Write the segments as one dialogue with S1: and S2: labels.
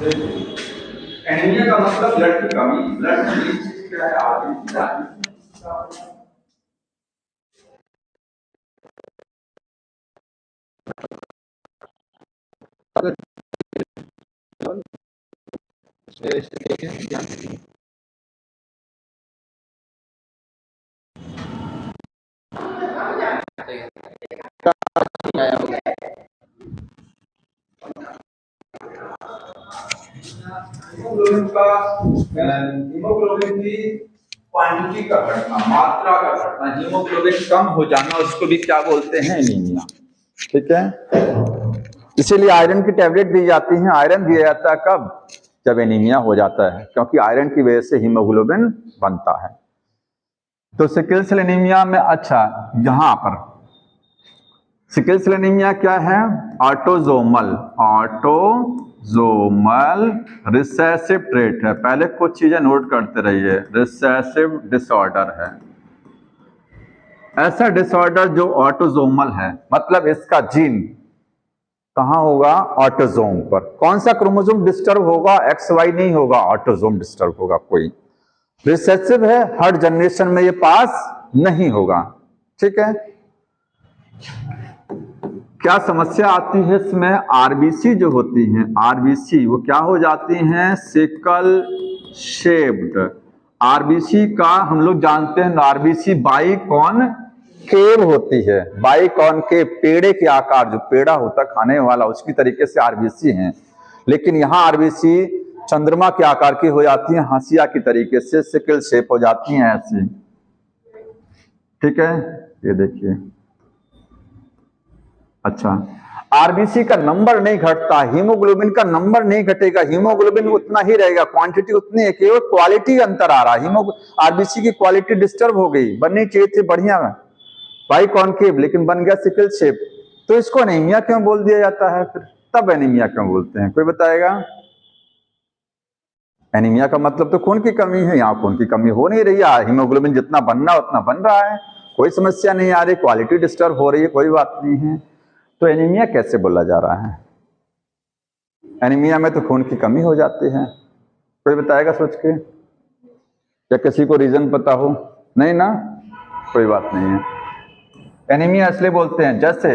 S1: Anaemia का मतलब blood की कमी। ब्लड की चीज क्या है? आरबीसी। हीमोग्लोबिन की क्वांटिटी का घटना, मात्रा का घटना, हीमोग्लोबिन कम हो जाना, उसको भी क्या बोलते हैं? एनीमिया। ठीक है, इसीलिए आयरन की टैबलेट दी जाती है। आयरन दिया जाता है कब? जब एनीमिया हो जाता है, क्योंकि आयरन की वजह से हीमोग्लोबिन बनता है। तो सिकल सेल एनीमिया में, अच्छा यहां पर सिकल सेल एनीमिया क्या है? ऑटोजोमल रिसेसिव ट्रेट है। पहले कुछ चीजें नोट करते रहिए। रिसेसिव डिसऑर्डर है, ऐसा डिसऑर्डर जो ऑटोजोमल है, मतलब इसका जीन कहां होगा? ऑटोजोम पर। कौन सा क्रोमोसोम डिस्टर्ब होगा? XY नहीं होगा, ऑटोजोम डिस्टर्ब होगा कोई। रिसेसिव है, हर जनरेशन में ये पास नहीं होगा। ठीक है, क्या समस्या आती है इसमें? आरबीसी जो होती हैं, आरबीसी वो क्या हो जाती हैं? Sickle shaped. आरबीसी का हम लोग जानते हैं आरबीसी बाइकॉनकेव होती है। बाइकॉनकेव, पेड़े के आकार, जो पेड़ा होता खाने वाला, उसकी तरीके से आरबीसी हैं। लेकिन यहाँ आरबीसी चंद्रमा के आकार की हो जाती है, हाशिया की तरीके से सिकल शेप हो जाती हैं ऐसी। ठीक है, ये देखिए। अच्छा, आरबीसी का नंबर नहीं घटता, हीमोग्लोबिन का नंबर नहीं घटेगा, हीमोग्लोबिन उतना ही रहेगा, क्वांटिटी उतनी है, केवल क्वालिटी अंतर आ रहा है। आरबीसी की क्वालिटी डिस्टर्ब हो गई, बननी चाहिए थी बढ़िया बाइकॉनकेव, लेकिन बन गया सिकल शेप। तो इसको एनीमिया क्यों बोल दिया जाता है फिर? तब एनीमिया क्यों बोलते हैं, कोई बताएगा? एनीमिया का मतलब तो खून की कमी है, यहाँ खून की कमी हो नहीं रही है, हीमोग्लोबिन जितना बनना उतना बन रहा है, कोई समस्या नहीं आ रही, क्वालिटी डिस्टर्ब हो रही है, कोई बात नहीं है। तो एनीमिया कैसे बोला जा रहा है? एनीमिया में तो खून की कमी हो जाती है। कोई बताएगा सोच के? या किसी को रीजन पता हो? नहीं ना, कोई बात नहीं है। एनीमिया इसलिए बोलते हैं, जैसे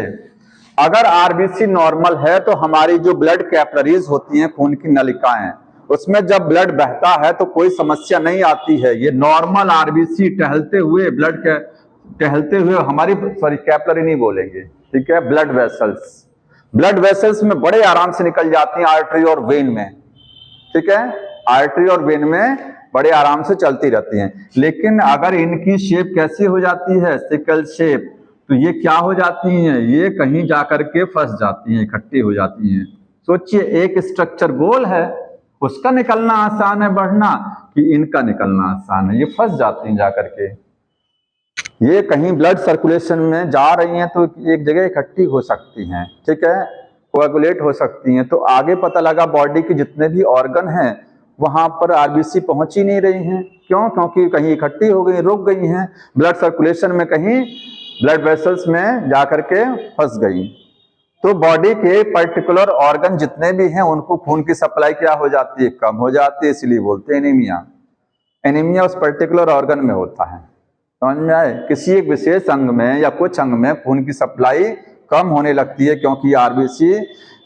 S1: अगर आरबीसी नॉर्मल है तो हमारी जो ब्लड कैपिलरीज होती हैं, खून की नलिकाएं, उसमें जब ब्लड बहता है तो कोई समस्या नहीं आती है। ये नॉर्मल आरबीसी टहलते हुए हमारी, सॉरी कैपिलरी नहीं बोलेंगे, ठीक है, ब्लड वेसल्स में बड़े आराम से निकल जाती हैं, आर्टरी और वेन में। ठीक है, आर्टरी और वेन में बड़े आराम से चलती रहती हैं। लेकिन अगर इनकी शेप कैसी हो जाती है? सिकल शेप, तो ये क्या हो जाती हैं? ये कहीं जाकर के फंस जाती हैं, इकट्ठी हो जाती हैं। सोचिए, एक स्ट्रक्चर गोल है, उसका निकलना आसान है बढ़ना, कि इनका निकलना आसान है, ये फंस जाती हैं जाकर के। ये कहीं ब्लड सर्कुलेशन में जा रही हैं तो एक जगह इकट्ठी हो सकती हैं, ठीक है, कोएगुलेट हो सकती हैं। तो आगे पता लगा बॉडी के जितने भी ऑर्गन हैं वहां पर आरबीसी पहुंच ही नहीं रही हैं। क्यों? क्योंकि कहीं इकट्ठी हो गई, रुक गई हैं, ब्लड सर्कुलेशन में कहीं ब्लड वेसल्स में जाकर के फंस गई। तो बॉडी के पर्टिकुलर ऑर्गन जितने भी हैं उनको खून की सप्लाई क्या हो जाती है? कम हो जाती है, इसलिए बोलते हैं एनीमिया। एनीमिया उस पर्टिकुलर ऑर्गन में होता है, समझ में आए? किसी एक विशेष अंग में या कुछ अंग में खून की सप्लाई कम होने लगती है, क्योंकि आरबीसी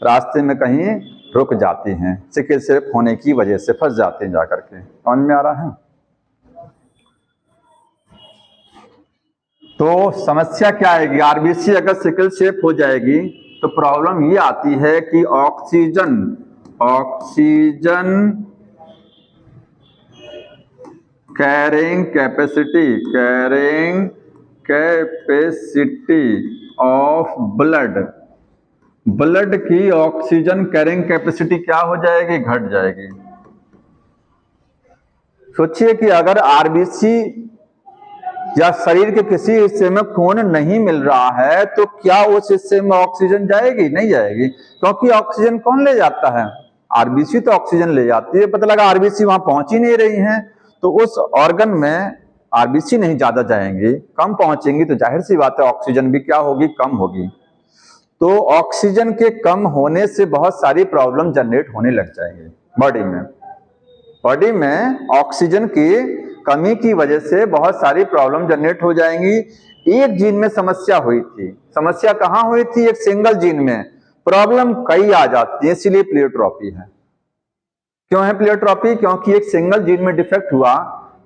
S1: रास्ते में कहीं रुक जाती हैं, सिकल शेप होने की वजह से फंस जाते हैं जाकर के। समझ में आ रहा है? तो समस्या क्या आएगी? आरबीसी अगर सिकल शेप हो जाएगी तो प्रॉब्लम ये आती है कि oxygen carrying capacity of blood की ऑक्सीजन कैरिंग कैपेसिटी क्या हो जाएगी? घट जाएगी। सोचिए कि अगर आरबीसी या शरीर के किसी हिस्से में खून नहीं मिल रहा है तो क्या उस हिस्से में ऑक्सीजन जाएगी? नहीं जाएगी, क्योंकि ऑक्सीजन कौन ले जाता है? आरबीसी तो ऑक्सीजन ले जाती है। पता लगा आरबीसी वहां पहुंच ही नहीं रही हैं, तो उस ऑर्गन में आरबीसी नहीं ज्यादा जाएंगी, कम पहुंचेंगी, तो जाहिर सी बात है ऑक्सीजन भी क्या होगी? कम होगी। तो ऑक्सीजन के कम होने से बहुत सारी प्रॉब्लम जनरेट होने लग जाएंगे। बॉडी में ऑक्सीजन की कमी की वजह से बहुत सारी प्रॉब्लम जनरेट हो जाएंगी। एक जीन में समस्या हुई थी, समस्या कहां हुई थी? एक सिंगल जीन में, प्रॉब्लम कई आ जाती है, इसलिए प्लियोट्रॉपी है। क्यों है प्लियोट्रॉपी? क्योंकि एक सिंगल जीन में डिफेक्ट हुआ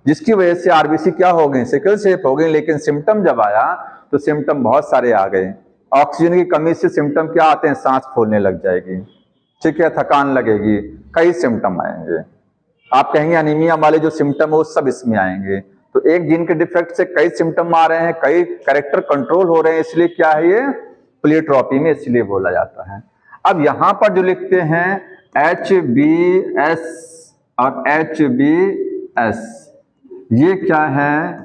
S1: जिसकी वजह से आरबीसी क्या हो गई? सिकल सेल हो गई। लेकिन सिम्टम जब आया तो सिम्टम बहुत सारे आ गए। ऑक्सीजन की कमी से सिम्टम क्या आते हैं? सांस फूलने लग जाएगी, ठीक है, थकान लगेगी, कई सिम्टम आएंगे। आप कहेंगे अनीमिया वाले जो सिम्टम है वो सब इसमें आएंगे। तो एक जीन के डिफेक्ट से कई सिम्टम आ रहे हैं, कई कैरेक्टर कंट्रोल हो रहे हैं, इसलिए क्या है ये प्लियोट्रॉपी में इसलिए बोला जाता है। अब यहां पर जो लिखते हैं HBS और HBS, ये क्या है?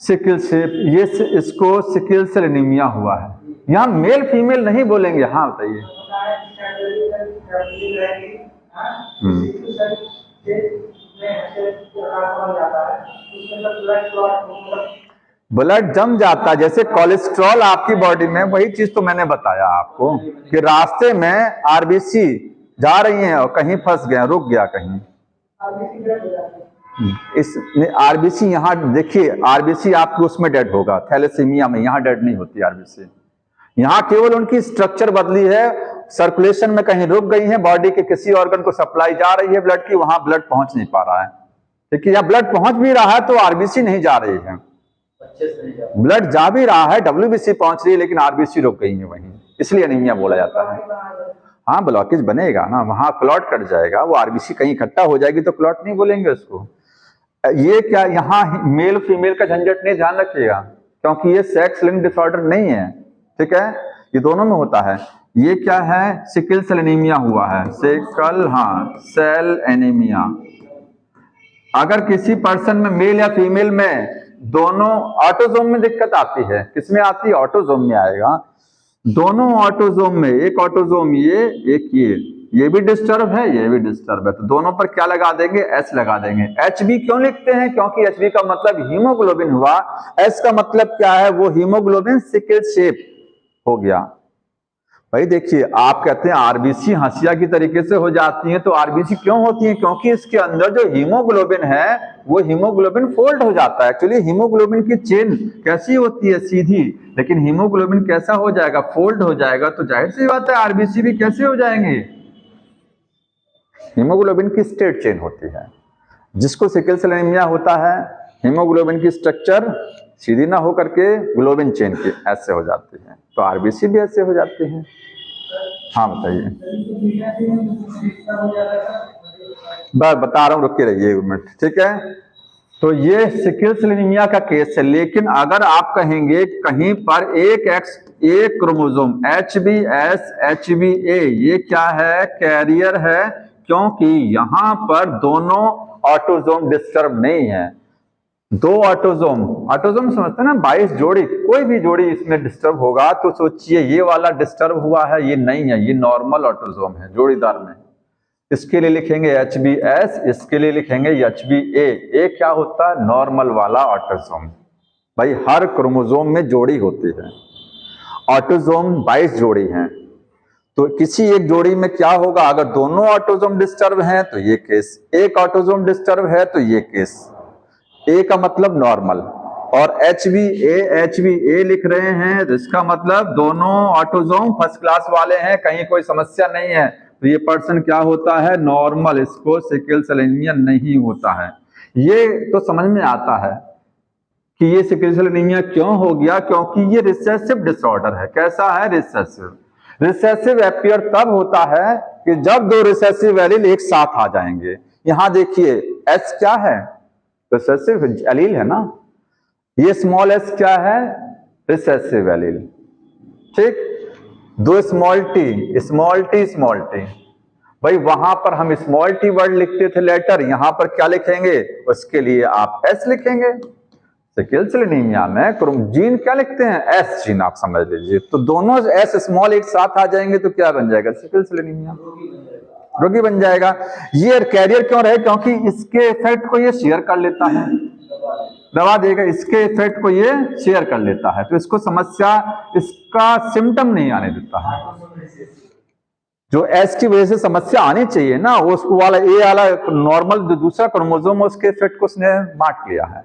S1: सिकल सेल, ये इसको सिकल सेल एनीमिया हुआ है। यहाँ मेल फीमेल नहीं बोलेंगे। हाँ बताइए। ब्लड जम जाता है, जैसे कोलेस्ट्रॉल आपकी बॉडी में, वही चीज तो मैंने बताया आपको कि रास्ते में आरबीसी जा रही हैं और कहीं फंस गया, रुक गया कहीं। इस आरबीसी यहाँ देखिए, आरबीसी आपकी उसमें डेड होगा, थैलेसीमिया में, यहाँ डेड नहीं होती आरबीसी। यहाँ केवल उनकी स्ट्रक्चर बदली है, सर्कुलेशन में कहीं रुक गई है, बॉडी के किसी ऑर्गन को सप्लाई जा रही है ब्लड की, वहां ब्लड पहुंच नहीं पा रहा है, ठीक है। या ब्लड पहुंच भी रहा है तो आरबीसी नहीं जा रही है, ब्लड जा भी रहा है, डब्ल्यूबीसी पहुंच रही है, लेकिन आरबीसी रुक गई है वहीं, इसलिए एनीमिया बोला जाता है। हाँ, ब्लॉकेज बनेगा ना, वहां क्लॉट कट जाएगा, वो आरबीसी कहीं इकट्ठा हो जाएगी तो क्लॉट नहीं बोलेंगे उसको। ये क्या, यहाँ मेल फीमेल का झंझट नहीं, ध्यान रखिएगा, क्योंकि ये सेक्स लिंक डिसऑर्डर नहीं है, ठीक है, ये दोनों में होता है। ये क्या है? सिकल सेल एनीमिया हुआ है, सिकल, हाँ, सेल एनीमिया। अगर किसी पर्सन में, मेल या फीमेल में, दोनों ऑटोजोम में दिक्कत आती है, किसमें आती है? ऑटोजोम में आएगा। दोनों ऑटोजोम में, एक ऑटोजोम ये, एक ये भी डिस्टर्ब है, ये भी डिस्टर्ब है, तो दोनों पर क्या लगा देंगे? एच लगा देंगे। HB क्यों लिखते हैं? क्योंकि HB का मतलब हीमोग्लोबिन हुआ, एच का मतलब क्या है? वो हीमोग्लोबिन सिकल शेप हो गया। भाई देखिए, आप कहते हैं आरबीसी हंसिया की तरीके से हो जाती है, तो आरबीसी क्यों होती है? क्योंकि इसके अंदर जो हीमोग्लोबिन है वो हीमोग्लोबिन फोल्ड हो जाता है। एक्चुअली हीमोग्लोबिन की चेन कैसी होती है? सीधी, लेकिन हीमोग्लोबिन कैसा हो जाएगा? फोल्ड हो जाएगा, तो जाहिर सी बात है आरबीसी भी कैसे हो जाएंगे? हीमोग्लोबिन की स्ट्रेट चेन होती है। जिसको सिकल सेल एनीमिया होता है, हीमोग्लोबिन की स्ट्रक्चर सीधी ना होकर के ग्लोबिन चेन की ऐसे हो जाती है, तो आरबीसी भी ऐसे हो जाती है। हाँ बताइए। बता रहा हूँ, रुक के रहिए एक मिनट, ठीक है। तो ये सिकल सेल एनीमिया का केस है। लेकिन अगर आप कहेंगे कहीं पर एक क्रोमोसोम HBS HBA, ये क्या है? कैरियर है, क्योंकि यहां पर दोनों ऑटोजोम डिस्टर्ब नहीं है। दो ऑटोजोम समझते हैं ना, 22 जोड़ी, कोई भी जोड़ी इसमें डिस्टर्ब होगा तो सोचिए ये वाला डिस्टर्ब हुआ है, ये नहीं है, ये नॉर्मल ऑटोजोम है, जोड़ीदार में। इसके लिए लिखेंगे HBS, इसके लिए लिखेंगे HBA। ये क्या होता है? नॉर्मल वाला ऑटोजोम। भाई हर क्रोमोसोम में जोड़ी होती है, ऑटोजोम 22 जोड़ी हैं, तो किसी एक जोड़ी में क्या होगा? अगर दोनों ऑटोजोम डिस्टर्ब हैं तो ये केस, एक ऑटोजोम डिस्टर्ब है तो ये केस। ए का मतलब नॉर्मल, और HBA लिख रहे हैं तो इसका मतलब दोनों ऑटोजोम फर्स्ट क्लास वाले हैं, कहीं कोई समस्या नहीं है, तो ये पर्सन क्या होता है? नॉर्मल, इसको सिकल सेल एनीमिया नहीं होता है। ये तो समझ में आता है कि ये सिकल सेल एनीमिया क्यों हो गया, क्योंकि ये रिसेसिव डिसऑर्डर है। कैसा है? रिसेसिव। रिसेसिव एपियर तब होता है कि जब दो रिसेसिव एलील एक साथ आ जाएंगे। यहां देखिए एस क्या है? रिसेसिव एलील है ना, ये स्मॉल एस क्या है? रिसेसिव एलील, ठीक। दो स्मॉल टी, भाई वहां पर हम स्मॉल टी वर्ड लिखते थे लेटर, यहां पर क्या लिखेंगे? उसके लिए आप एस लिखेंगे। सिकल सेल एनीमिया में जीन क्या लिखते हैं? एस जीन, आप समझ लीजिए। तो दोनों एस स्मॉल एक साथ आ जाएंगे तो क्या बन जाएगा? सिकल सेल एनीमिया, रोगी बन जाएगा। ये कैरियर क्यों रहे? क्योंकि इसके इफेक्ट को ये शेयर कर लेता है, दवा देगा, इसके इफेक्ट को ये शेयर कर लेता है, तो इसको समस्या, इसका सिम्टम नहीं आने देता है। जो एस की वजह से समस्या आनी चाहिए ना, उसको वाला ए वाला नॉर्मल जो दूसरा क्रोमोसोम उसके इफेक्ट को उसने बांट लिया है।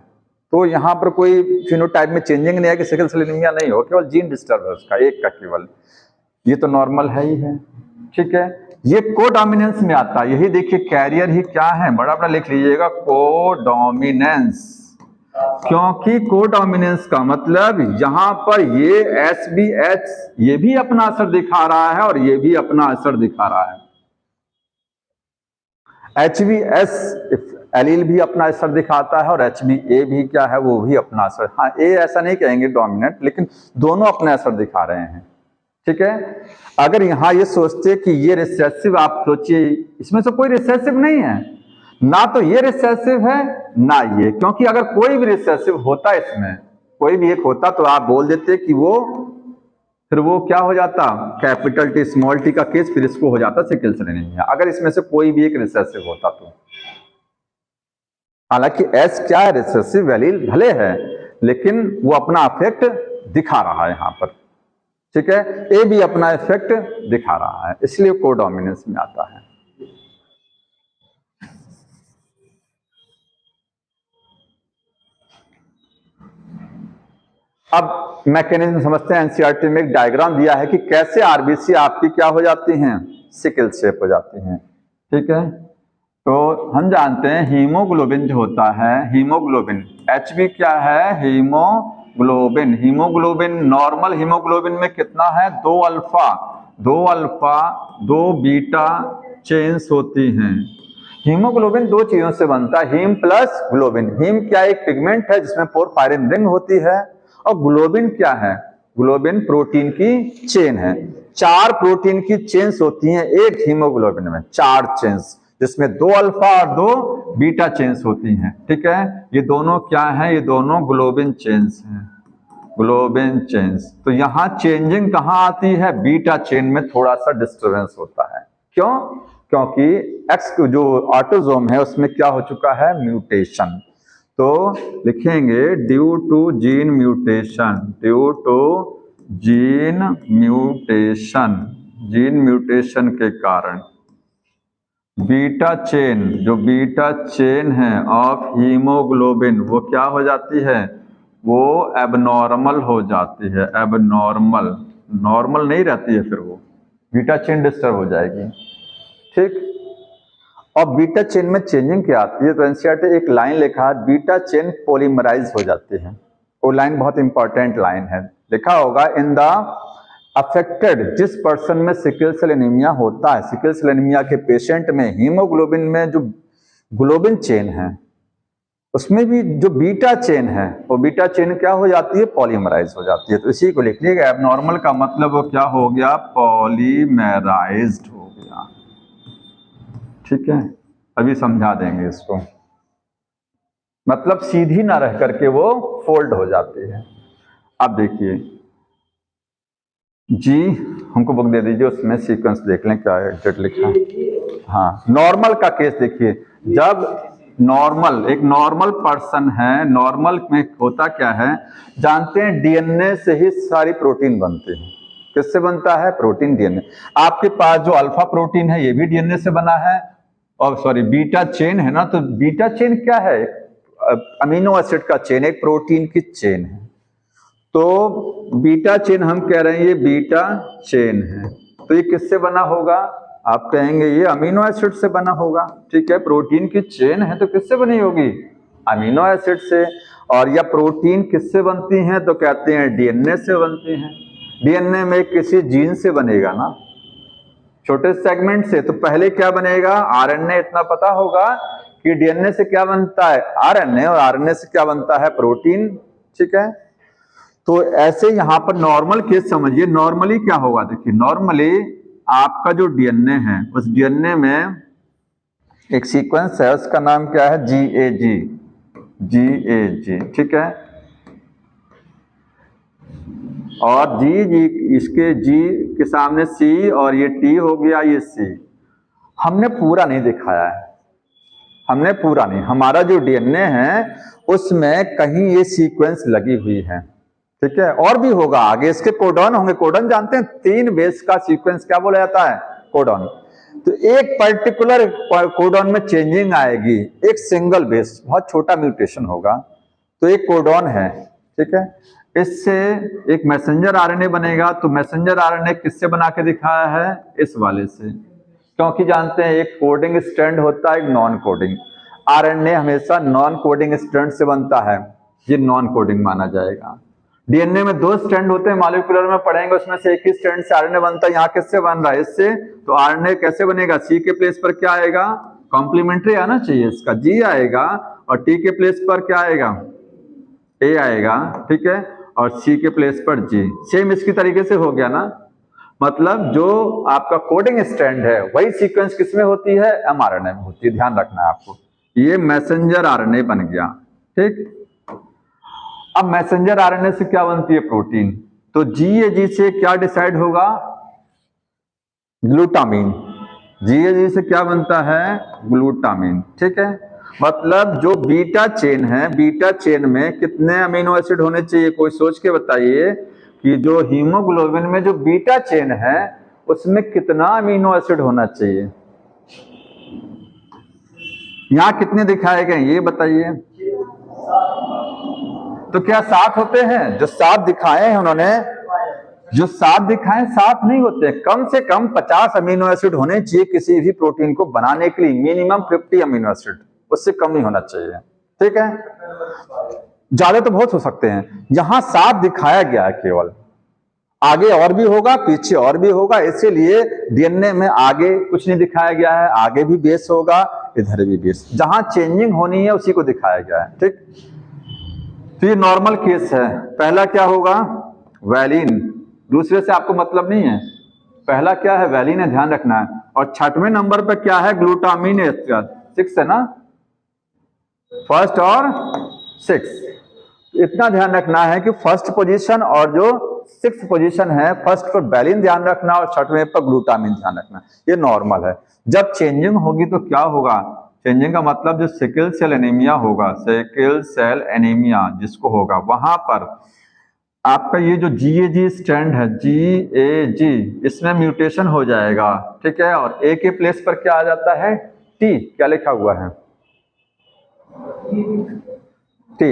S1: तो यहाँ पर कोई फिनोटाइप में चेंजिंग नहीं है कि सिकल सेल एनीमिया नहीं हो, केवल जीन डिस्टर्ब है उसका एक का केवल, ये तो नॉर्मल है ही है। ठीक है, ये कोडोमिनेंस में आता है। यही देखिए कैरियर ही क्या है, बड़ा बड़ा लिख लीजिएगा, कोडोमिनेंस। क्योंकि कोडोमिनेंस का मतलब यहां पर ये SBH ये भी अपना असर दिखा रहा है और ये भी अपना असर दिखा रहा है। HBS एलील भी अपना असर दिखाता है और HBA भी क्या है, वो भी अपना असर, हाँ ए ऐसा नहीं कहेंगे डोमिनेंट, लेकिन दोनों अपना असर दिखा रहे हैं। ठीक है, अगर यहां ये सोचते कि ये रिसेसिव, आप सोचिए इसमें से कोई रिसेसिव नहीं है, ना तो ये रिसेसिव है ना ये, क्योंकि अगर कोई भी रिसेसिव होता इसमें कोई भी एक होता तो आप बोल देते कि वो फिर वो क्या हो जाता, कैपिटल टी स्मॉल टी का केस, फिर इसको हो जाता सिकल सेल एनीमिया, अगर इसमें से कोई भी एक रिसेसिव होता तो। हालांकि एस क्या है, रिसेसिव एलील भले है, लेकिन वो अपना इफेक्ट दिखा रहा है यहां पर। ठीक है, ए भी अपना इफेक्ट दिखा रहा है, इसलिए कोडोमिनेंस में आता है। अब मैकेनिज्म समझते हैं। एनसीईआरटी में एक डायग्राम दिया है कि कैसे आरबीसी आपकी क्या हो जाती हैं, सिकल शेप हो जाती हैं। ठीक है, तो हम जानते हैं हीमोग्लोबिन जो होता है, हीमोग्लोबिन HB क्या है, हीमोग्लोबिन। हीमोग्लोबिन नॉर्मल हीमोग्लोबिन में कितना है, 2 अल्फा 2 बीटा चेन्स होती हैं। हीमोग्लोबिन दो चीजों से बनता है, हीम प्लस ग्लोबिन। हीम क्या एक पिगमेंट है जिसमें पोरफायरिन रिंग होती है, और ग्लोबिन क्या है, ग्लोबिन प्रोटीन की चेन है। 4 प्रोटीन की चेन्स होती हैं एक हीमोग्लोबिन में, 4 चेन्स, जिसमें 2 अल्फा और 2 बीटा चेन्स होती हैं। ठीक है, ये दोनों क्या है, ये दोनों ग्लोबिन चेन्स हैं, ग्लोबिन चेन्स। तो यहां चेंजिंग कहां आती है, बीटा चेन में थोड़ा सा डिस्टर्बेंस होता है। क्यों, क्योंकि एक्स जो ऑटोसोम है उसमें क्या हो चुका है, म्यूटेशन। तो लिखेंगे due to gene mutation, due to gene mutation, gene mutation के कारण बीटा चेन, जो बीटा चेन है ऑफ हीमोग्लोबिन, वो क्या हो जाती है, वो एबनॉर्मल हो जाती है, एबनॉर्मल, नॉर्मल नहीं रहती है, फिर वो बीटा चेन डिस्टर्ब हो जाएगी। ठीक, और बीटा चेन में चेंजिंग क्या आती है, तो एनसीईआरटी एक लाइन लिखा है, बीटा चेन पॉलीमराइज हो जाती है। वो लाइन बहुत इंपॉर्टेंट लाइन है, लिखा होगा इन द अफेक्टेड, जिस पर्सन में सिकल सेल एनीमिया होता है, सिकल सेल एनीमिया के पेशेंट में हीमोग्लोबिन में जो ग्लोबिन चेन है उसमें भी जो बीटा चेन है, वो बीटा चेन क्या हो जाती है, पॉलीमराइज हो जाती है। तो इसी को लिख लीजिएगा, एबनॉर्मल का मतलब वो क्या हो गया, पॉलीमराइज्ड हो गया। ठीक है, अभी समझा देंगे इसको, मतलब सीधी ना रह करके वो फोल्ड हो जाती है। अब देखिए जी, हमको बुक दे दीजिए, उसमें सीक्वेंस देख लें क्या एग्जैक्ट लिखा है। हाँ, नॉर्मल का केस देखिए, जब नॉर्मल, एक नॉर्मल पर्सन है, नॉर्मल में होता क्या है, जानते हैं डीएनए से ही सारी प्रोटीन बनती है। किससे बनता है, प्रोटीन, डीएनए। आपके पास जो अल्फा प्रोटीन है ये भी डीएनए से बना है, और सॉरी बीटा चेन है ना, तो बीटा चेन क्या है, अमीनो एसिड का चेन, एक प्रोटीन की चेन है। तो बीटा चेन हम कह रहे हैं ये बीटा चेन है, तो ये किससे बना होगा, आप कहेंगे ये अमीनो एसिड से बना होगा। ठीक है, प्रोटीन की चेन है तो किससे बनी होगी, अमीनो एसिड से। और या प्रोटीन किससे बनती हैं, तो कहते हैं डीएनए से बनती हैं। डीएनए में किसी जीन से बनेगा ना, छोटे सेगमेंट से। तो पहले क्या बनेगा, आरएनए। इतना पता होगा कि डीएनए से क्या बनता है, आरएनए, और आरएनए से क्या बनता है, प्रोटीन। ठीक है, तो ऐसे यहां पर नॉर्मल केस समझिए, नॉर्मली क्या होगा, देखिए नॉर्मली आपका जो डीएनए है उस डीएनए में एक सीक्वेंस है, उसका नाम क्या है, GAG, GAG। ठीक है, और जी इसके जी के सामने C, और ये T हो गया, ये C। हमने पूरा नहीं दिखाया है, हमने पूरा नहीं, हमारा जो डीएनए है उसमें कहीं ये सीक्वेंस लगी हुई है। ठीक है, और भी होगा आगे, इसके कोडॉन होंगे। कोडॉन जानते हैं, 3 बेस का सीक्वेंस क्या बोला जाता है, कोडॉन। तो एक पर्टिकुलर कोडॉन में चेंजिंग आएगी, एक सिंगल बेस, बहुत छोटा म्यूटेशन होगा, तो एक कोडॉन है, ठीक है। इससे एक मैसेंजर आरएनए बनेगा। तो मैसेंजर आरएनए किससे बना के दिखाया है? इस वाले से, क्योंकि जानते हैं एक कोडिंग स्ट्रैंड होता है, एक नॉन कोडिंग। आरएनए हमेशा नॉन कोडिंग स्ट्रैंड से बनता है, ये नॉन कोडिंग माना जाएगा। डीएनए में 2 स्ट्रैंड होते हैं, मॉलिक्यूलर में पढ़ेंगे, उसमें से एक ही स्ट्रैंड से आरएनए बनता है। यहाँ किससे बन रहा है? इससे। तो आरएनए कैसे बनेगा? सी के प्लेस पर क्या आएगा? कॉम्प्लीमेंट्री आना चाहिए, इसका जी आएगा, और टी के प्लेस पर क्या आएगा? ए आएगा, ठीक है, और सी के प्लेस पर जी। सेम इसकी तरीके से हो गया ना, मतलब जो आपका कोडिंग स्ट्रैंड है वही सीक्वेंस किसमें होती है? एमआरएनए में होती है, ध्यान रखना है आपको। ये मैसेंजर आरएनए बन गया, ठीक। अब मैसेंजर आरएनए से क्या बनती है? प्रोटीन। तो जीएजी से क्या डिसाइड होगा? ग्लूटामीन। जीएजी से क्या बनता है? ग्लूटामीन, ठीक है। मतलब जो बीटा चेन है, बीटा चेन में कितने अमीनो एसिड होने चाहिए? कोई सोच के बताइए कि जो हीमोग्लोबिन में जो बीटा चेन है उसमें कितना अमीनो एसिड होना चाहिए? यहां कितने दिखाए गए ये बताइए। तो क्या 7 होते हैं? जो 7 दिखाए हैं उन्होंने, जो 7 दिखाए 7 नहीं होते, कम से कम 50 अमीनो एसिड होने चाहिए किसी भी प्रोटीन को बनाने के लिए, मिनिमम 50 अमीनो एसिड, उससे कम नहीं होना चाहिए, ठीक है। ज्यादा तो बहुत हो सकते हैं, यहां 7 दिखाया गया है केवल, आगे और भी होगा, पीछे और भी होगा, इसीलिए डीएनए में आगे कुछ नहीं दिखाया गया है, आगे भी बेस होगा, इधर भी बेस, जहां चेंजिंग होनी है उसी को दिखाया गया है, ठीक। तो ये नॉर्मल केस है। पहला क्या होगा? वैलिन। दूसरे से आपको मतलब नहीं है, पहला क्या है? वैलिन है, ध्यान रखना है। और 6वें नंबर पर क्या है? ग्लूटामीन एस्टर, 6 है ना, फर्स्ट और 6। इतना ध्यान रखना है कि फर्स्ट पोजीशन और जो 6th पोजीशन है, फर्स्ट पर वैलिन ध्यान रखना और 6वें पर ग्लूटामीन ध्यान रखना, ये नॉर्मल है। जब चेंजिंग होगी तो क्या होगा? चेंजिंग का मतलब जो सिकल सेल एनीमिया होगा, सिकल सेल एनीमिया जिसको होगा, वहां पर आपका ये जो जीएजी स्ट्रैंड है, जीएजी, इसमें म्यूटेशन हो जाएगा, ठीक है। और ए के प्लेस पर क्या आ जाता है? टी। क्या लिखा हुआ है? टी।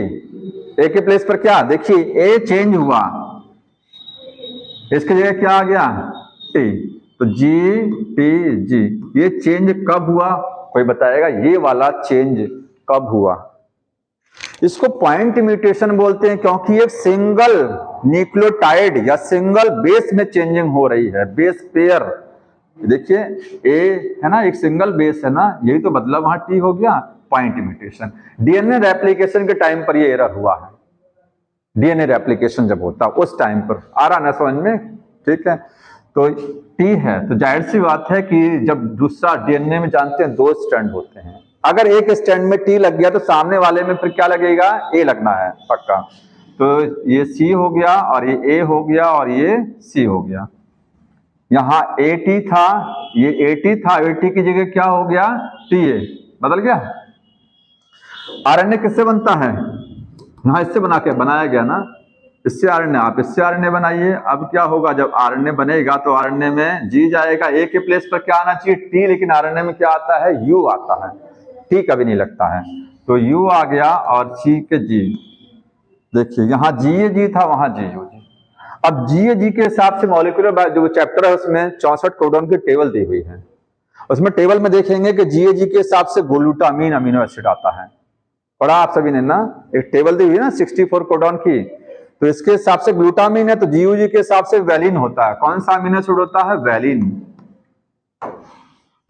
S1: ए के प्लेस पर क्या? देखिए ए चेंज हुआ, इसकी जगह क्या आ गया? टी। तो जी टी जी, ये चेंज कब हुआ? कोई बताएगा ये वाला चेंज कब हुआ? इसको पॉइंट म्यूटेशन बोलते हैं, क्योंकि एक सिंगल न्यूक्लियोटाइड या सिंगल बेस में चेंजिंग हो रही है, बेस पेयर। देखिए ए है ना, एक सिंगल बेस है ना, यही तो बदला, वहां टी हो गया, पॉइंट म्यूटेशन। डीएनए रेप्लिकेशन के टाइम पर ये एरर हुआ है, डीएनए रेप्लिकेशन जब होता है उस टाइम पर, आ रहा ना समझ में, ठीक है। तो टी है, तो जाहिर सी बात है कि जब दूसरा डीएनए में जानते हैं 2 स्ट्रैंड होते हैं, अगर एक स्ट्रैंड में टी लग गया तो सामने वाले में फिर क्या लगेगा? ए लगना है पक्का। तो ये सी हो गया और ये ए हो गया और ये सी हो गया। यहां ए टी था, ये ए टी था, ए टी की जगह क्या हो गया? टी ए, बदल गया। आरएनए किससे बनता है? यहां इससे बनाया गया ना, इससे आरएनए, आप इससे आरएनए बनाइए। अब क्या होगा? जब आरएनए बनेगा तो आरएनए में जी जाएगा, ए के प्लेस पर क्या आना चाहिए? टी, लेकिन आरएनए में क्या आता है? यू आता है, टी कभी नहीं लगता है, तो यू आ गया और सी के जी। देखिए यहां जी जी था, वहां जी यू जी। अब जी के हिसाब से मॉलिक्यूलर जो चैप्टर है उसमें 64 कोडॉन की टेबल दी हुई है, उसमें टेबल में देखेंगे कि जी के हिसाब से ग्लूटामीन अमीनो एसिड आता है, पढ़ा आप सभी ने ना, एक टेबल दी हुई है ना 64 कोडॉन की, तो इसके हिसाब से ग्लूटामीन है, तो जीयूजी के हिसाब से वैलिन होता है। कौन सा अमीनो एसिड होता है? वैलिन।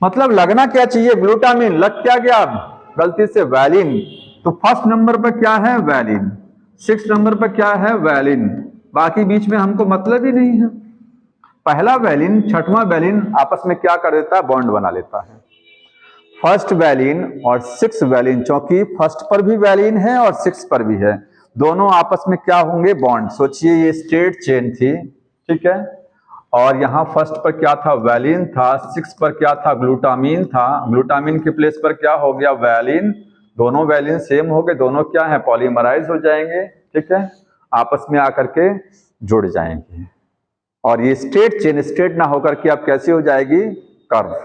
S1: मतलब लगना क्या चाहिए? ग्लूटामीन, लग क्या गया? गलती से वैलिन। तो फर्स्ट नंबर पर क्या है? वैलिन। 6 नंबर पर क्या है? वैलिन। बाकी बीच में हमको मतलब ही नहीं है। पहला वैलिन, 6वां वैलिन आपस में क्या कर देता है? बॉन्ड बना लेता है। फर्स्ट वैलिन और 6 वैलिन, क्योंकि फर्स्ट पर भी वैलिन है और 6 पर भी है, दोनों आपस में क्या होंगे? बॉन्ड। सोचिए ये स्ट्रेट चेन थी, ठीक है, और यहां फर्स्ट पर क्या था? वैलिन था, 6 पर क्या था? ग्लूटामीन था, ग्लूटामीन के प्लेस पर क्या हो गया? वैलिन। दोनों वैलिन सेम हो गए, दोनों क्या है? पॉलीमराइज हो जाएंगे, ठीक है, आपस में आकर के जुड़ जाएंगे, और ये स्ट्रेट चेन स्ट्रेट ना होकर के अब कैसी हो जाएगी? कर्व,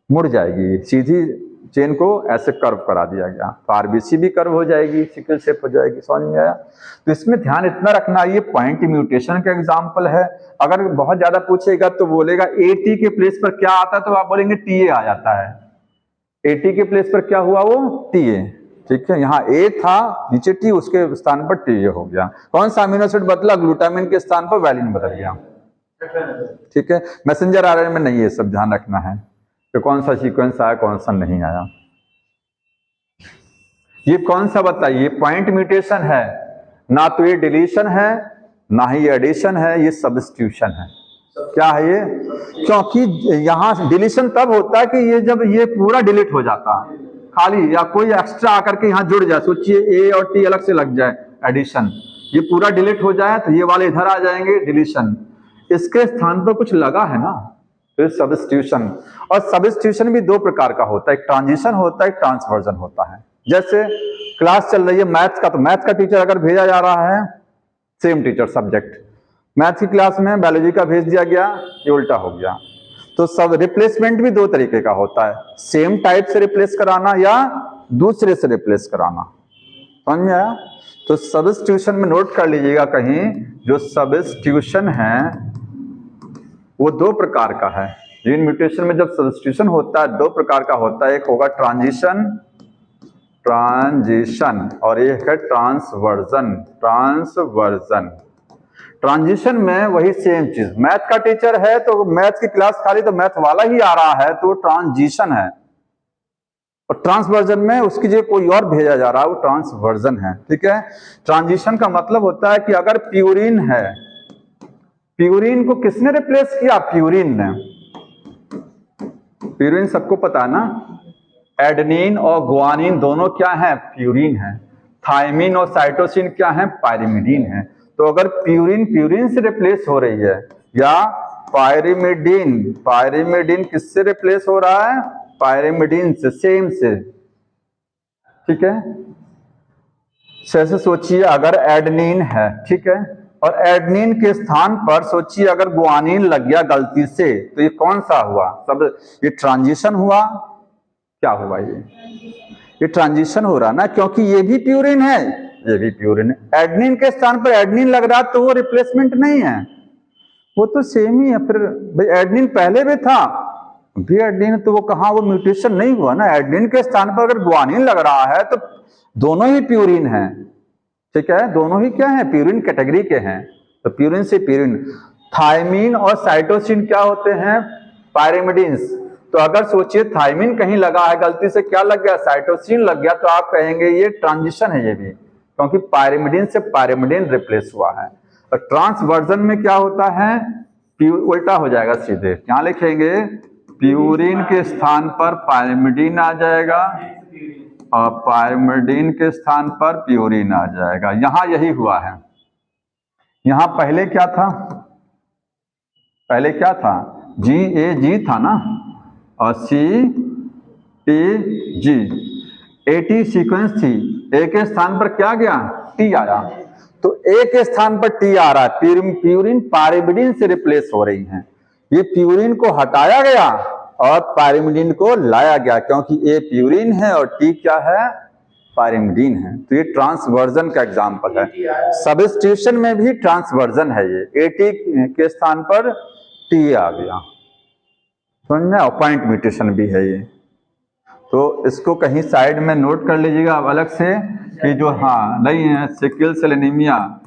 S1: मुड़ जाएगी, सीधी चेन को ऐसे कर्व करा दिया गया, तो आरबीसी भी कर्व हो जाएगी, सिकल शेप हो जाएगी। समझ में आया? तो इसमें ध्यान इतना रखना, ये पॉइंट म्यूटेशन का एग्जाम्पल है। अगर बहुत ज्यादा पूछेगा तो बोलेगा एटी के प्लेस पर क्या आता है, तो आप बोलेंगे टीए आ जाता है। एटी के प्लेस पर क्या हुआ, वो टीए, ठीक है। यहाँ ए था, नीचे टी, उसके स्थान पर टीए हो गया। कौन सा अमीनो एसिड बदला, ग्लूटामिन के स्थान पर वैलिन बदल गया, ठीक है। मैसेंजर आरएनए में नहीं, ये सब ध्यान रखना है कि कौन सा सीक्वेंस आया, कौन सा नहीं आया। ये कौन सा बताइए, पॉइंट म्यूटेशन है ना, तो ये डिलीशन है ना ही ये एडिशन है, ये सब्स्टिट्यूशन है। क्या है ये? क्योंकि यहां डिलीशन तब होता है कि ये जब ये पूरा डिलीट हो जाता है खाली, या कोई एक्स्ट्रा आकर के यहाँ जुड़ जाए। सोचिए ए और टी अलग से लग जाए, एडिशन। ये पूरा डिलीट हो जाए तो ये वाले इधर आ जाएंगे, डिलीशन। इसके स्थान पर कुछ लगा है ना, तो सब्स्टिट्यूशन। और सब्स्टिट्यूशन भी दो प्रकार का होता है, एक ट्रांजिशन होता है, एक ट्रांसवर्जन होता है। जैसे क्लास चल रही है मैथ्स का, तो मैथ्स का टीचर अगर भेजा जा रहा है, सेम टीचर सब्जेक्ट, मैथ्स की क्लास में बायोलॉजी का भेज दिया गया, ये उल्टा हो गया। तो सब रिप्लेसमेंट भी दो तरीके का होता है, सेम टाइप से रिप्लेस कराना या दूसरे से रिप्लेस कराना। समझ में आया? तो सब्स्टिट्यूशन में नोट कर लीजिएगा कहीं, जो सब्स्टिट्यूशन है वो दो प्रकार का है। जीन म्यूटेशन में जब सब्स्टिट्यूशन होता है दो प्रकार का होता है, एक होगा ट्रांजिशन, और एक है ट्रांसवर्जन। ट्रांजिशन में वही सेम चीज, मैथ का टीचर है तो मैथ की क्लास खाली तो मैथ वाला ही आ रहा है, तो ट्रांजिशन है। और ट्रांसवर्जन में उसकी जगह कोई और भेजा जा रहा है, वो ट्रांसवर्जन है, ठीक है। ट्रांजिशन का मतलब होता है कि अगर प्यूरिन है, प्यूरिन को किसने रिप्लेस किया, प्यूरिन ने। प्यूरिन सबको पता है ना, एडेनिन और गुआनिन दोनों क्या है, प्यूरिन है। थायमिन और साइटोसिन क्या है, पायरिमिडीन है। तो अगर प्यूरिन से रिप्लेस हो रही है, या पायरिमिडीन किससे रिप्लेस हो रहा है, पायरिमिडीन से, सेम से, ठीक है। जैसे सोचिए अगर एडेनिन है, ठीक है, और एडेनिन के स्थान पर सोचिए अगर गुआनिन लग गया गलती से, तो ये कौन सा हुआ, सब ये ट्रांजिशन हुआ। क्या हुआ, ये ट्रांजिशन हो रहा ना, क्योंकि ये भी प्यूरिन है, ये भी प्यूरिन है। एडेनिन के स्थान पर एडेनिन लग रहा तो वो रिप्लेसमेंट नहीं है, वो तो सेम ही है। फिर भाई एडेनिन पहले भी था, भी एडेनिन, तो वो कहाँ, वो म्यूटेशन नहीं हुआ ना। एडेनिन के स्थान पर अगर गुआनिन लग रहा है तो दोनों ही प्यूरिन है, ठीक है, दोनों ही क्या है, प्यूरिन कैटेगरी के हैं। तो प्यूरिन से प्यूरिन। थायमिन और साइटोसिन क्या होते हैं, पायरिमिडीन्स। तो अगर सोचिए थायमिन कहीं लगा है गलती से, क्या लग गया, साइटोसिन लग गया, तो आप कहेंगे ये ट्रांजिशन है ये भी, क्योंकि पायरिमिडीन से पायरिमिडीन रिप्लेस हुआ है। और ट्रांसवर्जन में क्या होता है, उल्टा हो जाएगा सीधे। क्या लिखेंगे, प्यूरिन के स्थान पर पायरिमिडीन आ जाएगा और पायरिमिडीन के स्थान पर प्यूरिन आ जाएगा। यहां यही हुआ है। यहां पहले क्या था, पहले क्या था, जी था ना, और CTG, AT सीक्वेंस थी, ए के स्थान पर क्या गया, टी आया। तो ए के स्थान पर टी आ रहा है, प्यूरिन पायरिमिडीन से रिप्लेस हो रही हैं। ये प्यूरिन को हटाया गया और पायरिमिडीन को लाया गया, क्योंकि ए प्यूरिन है और टी क्या है, पायरिमिडीन है। तो ये ट्रांसवर्जन का एग्जांपल है। सब्स्टिट्यूशन में भी ट्रांसवर्जन है, ये एटी के स्थान पर टी आ गया, समझ में। पॉइंट म्यूटेशन भी है ये। तो इसको कहीं साइड में नोट कर लीजिएगा अब अलग से, कि जो हाँ नहीं है, sickle cell anaemia,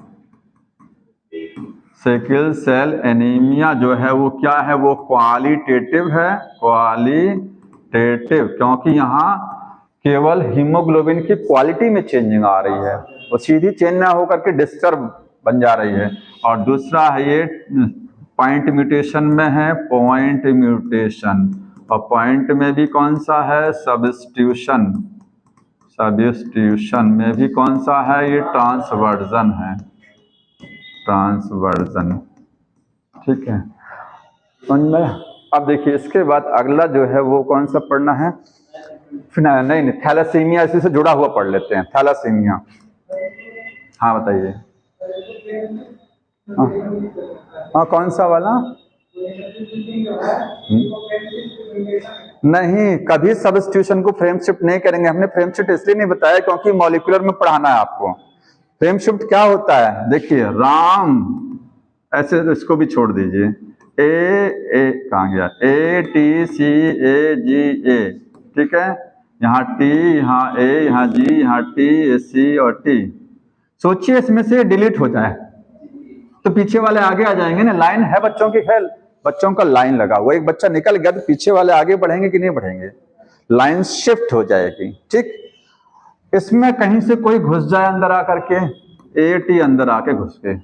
S1: sickle cell anaemia जो है वो क्या है, वो क्वालिटेटिव है, क्वालिटेटिव, क्योंकि यहाँ केवल हीमोग्लोबिन की क्वालिटी में चेंजिंग आ रही है, वो सीधी चेंज ना होकर के डिस्टर्ब बन जा रही है। और दूसरा है ये पॉइंट म्यूटेशन में है, पॉइंट म्यूटेशन, और पॉइंट में भी कौन सा है, सब्स्टिट्यूशन, सब्स्टिट्यूशन में भी कौन सा है, ये ट्रांसवर्जन है, ट्रांसवर्जन, ठीक है। अब देखिए इसके बाद अगला जो है वो कौन सा पढ़ना है, नहीं थैलासीमिया, इसी से जुड़ा हुआ पढ़ लेते हैं, थैलासीमिया। हाँ बताइए, हाँ कौन सा वाला, नहीं, कभी सब्स्टिट्यूशन को फ्रेम शिफ्ट नहीं करेंगे। हमने फ्रेम शिफ्ट इसलिए नहीं बताया क्योंकि मॉलिक्यूलर में पढ़ाना है आपको। फ्रेम शिफ्ट क्या होता है, देखिए राम, ऐसे इसको भी छोड़ दीजिए, ए कहाँ गया, ATCAGA, ठीक है, यहाँ T, यहाँ A, यहाँ G, यहाँ T, C और T। सोचिए इसमें से डिलीट हो जाए तो पीछे वाले आगे आ जाएंगे ना। लाइन है बच्चों की, खेल बच्चों का लाइन लगा हुआ, एक बच्चा निकल गया तो पीछे वाले आगे बढ़ेंगे कि नहीं बढ़ेंगे, लाइन शिफ्ट हो जाएगी। ठीक, इसमें कहीं से कोई घुस जाए अंदर आकर के, AT अंदर आके घुस के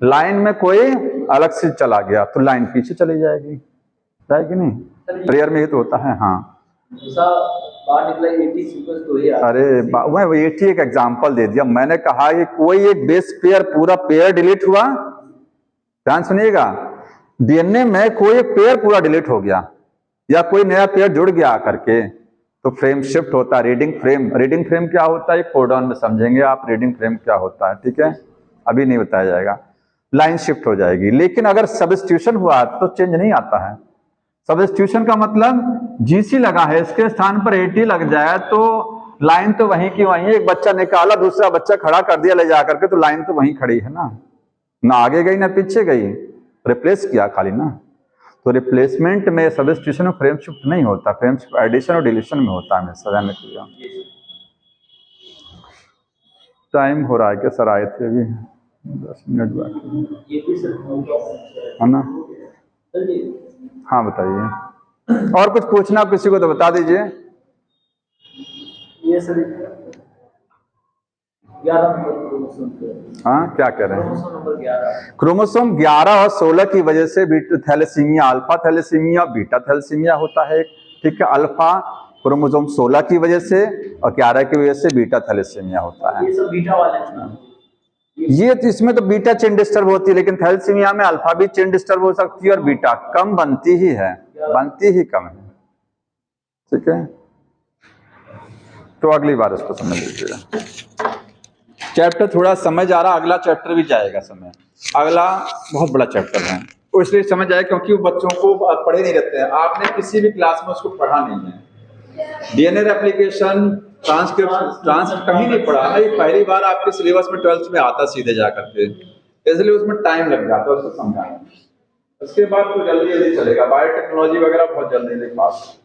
S1: लाइन में कोई अलग से चला गया तो लाइन पीछे चली जाएगी, जाएगी नहीं, रेयर में ये तो होता है। हाँ अरे मैं AT एक एग्जांपल दे दिया, मैंने कहा कि कोई एक बेस पेयर पूरा पेयर डिलीट हुआ, ध्यान सुनिएगा, DNA में कोई एक पेयर पूरा डिलीट हो गया या कोई नया पेयर जुड़ गया आकर के तो फ्रेम शिफ्ट होता है। रीडिंग फ्रेम, रीडिंग फ्रेम क्या होता है कोडॉन में समझेंगे आप, रीडिंग फ्रेम क्या होता है, ठीक है, अभी नहीं बताया जाएगा। लाइन शिफ्ट हो जाएगी, लेकिन अगर सब्स्टिट्यूशन हुआ तो चेंज नहीं आता है। सब्स्टिट्यूशन का मतलब GC लगा है, इसके स्थान पर AT लग जाए तो लाइन तो वहीं की वहीं, एक बच्चा निकाला दूसरा बच्चा खड़ा कर दिया ले जाकर के तो लाइन तो वहीं खड़ी है ना आगे गई ना पीछे गई, रिप्लेस किया खाली ना। तो रिप्लेसमेंट में सब्स्टिट्यूशन में फ्रेम शिफ्ट नहीं होता, फ्रेम शिफ्ट एडिशन और डिलीशन में होता है हमेशा, ध्यान रखिएगा। टाइम हो रहा है क्या सर, आए थे अभी 10 मिनट बाकी है ना। हाँ बताइए, और कुछ पूछना किसी को तो बता दीजिए।
S2: ये सर 11
S1: हाँ क्या कह रहे हैं, क्रोमोसोम 11 और 16 की वजह से thalassaemia, alpha thalassaemia, beta thalassaemia होता है, ठीक है। अल्फा क्रोमोसोम 16 की वजह से और 11 की वजह से बीटा थैलेसीमिया होता है।
S2: ये सब बीटा वाले,
S1: ये इसमें तो बीटा चेन डिस्टर्ब होती है, लेकिन थैलेसीमिया में अल्फा भी चेन डिस्टर्ब हो सकती है और बीटा कम बनती ही है, बनती ही कम है, ठीक है। तो अगली बार इसको समझ लीजिएगा। चैप्टर थोड़ा समझ आ रहा, अगला चैप्टर भी जाएगा समय, अगला बहुत बड़ा चैप्टर है, वो इसलिए समझ आए क्योंकि वो बच्चों को पढ़े नहीं रहते हैं, आपने किसी भी क्लास में उसको पढ़ा नहीं है। DNA रेप्लिकेशन, ट्रांसक्रिप्ट कहीं नहीं पढ़ा है, पहली बार आपके सिलेबस में 12th में आता सीधे जा करके, इसलिए उसमें टाइम लग जाता है उसको समझाने। उसके बाद तो जल्दी जल्दी चलेगा, बायोटेक्नोलॉजी वगैरह बहुत जल्दी पास।